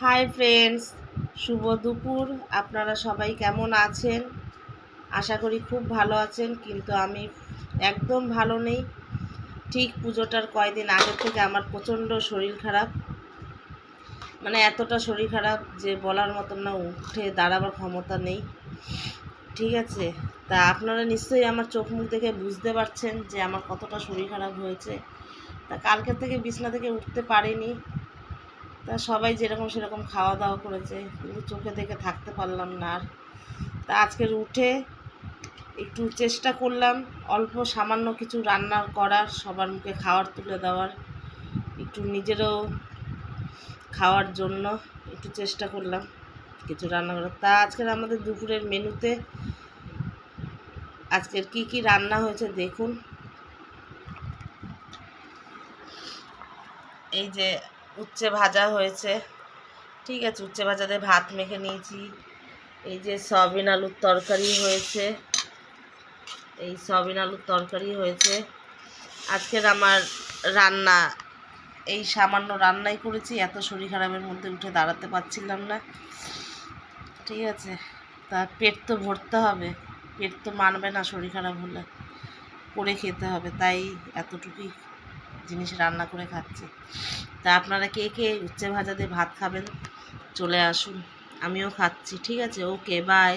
Hi friends, শুভ দুপুর। আপনারা সবাই কেমন আছেন? আশা করি খুব ভালো আছেন, কিন্তু আমি একদম ভালো নেই। ঠিক পুজোটার কয়েকদিন আগের থেকে আমার প্রচণ্ড শরীর খারাপ, মানে এতটা শরীর খারাপ যে বলার মতন না, উঠে দাঁড়াবার ক্ষমতা নেই। ঠিক আছে, তা আপনারা নিশ্চয়ই আমার চোখ মুখ দেখে বুঝতে পারছেন যে আমার কতটা শরীর খারাপ হয়েছে। তা কালকের থেকে বিছনা থেকে উঠতে পারিনি। তা সবাই যেরকম সেরকম খাওয়া দাওয়া করেছে, কিন্তু চোখে দেখে থাকতে পারলাম না আর। তা আজকের উঠে একটু চেষ্টা করলাম অল্প সামান্য কিছু রান্না করার, সবার মুখে খাওয়ার তুলে দেওয়ার, একটু নিজেরও খাওয়ার জন্য একটু চেষ্টা করলাম কিছু রান্না করার। তা আজকের আমাদের দুপুরের মেনুতে আজকের কি কি রান্না হয়েছে দেখুন। এই যে উচ্ছে ভাজা হয়েছে, ঠিক আছে, উচ্ছে ভাজা দিয়ে ভাত মেখে নিয়েছি। এই যে সয়াবিন আলুর তরকারি হয়েছে, এই সয়াবিন আলুর তরকারি হয়েছে। আজকের আমার রান্না এই সামান্য রান্নাই করেছি, এত শরীর খারাপের মধ্যে উঠে দাঁড়াতে পারছিলাম না। ঠিক আছে, তা পেট তো ভরতে হবে, পেট তো মানবে না শরীর খারাপ হলে, করে খেতে হবে, তাই এতটুকুই জিনিস রান্না করে খাচ্ছি। তা আপনারা কে কে উচ্ছে ভাজা দিয়ে ভাত খাবেন চলে আসুন, আমিও খাচ্ছি। ঠিক আছে, ওকে, বাই।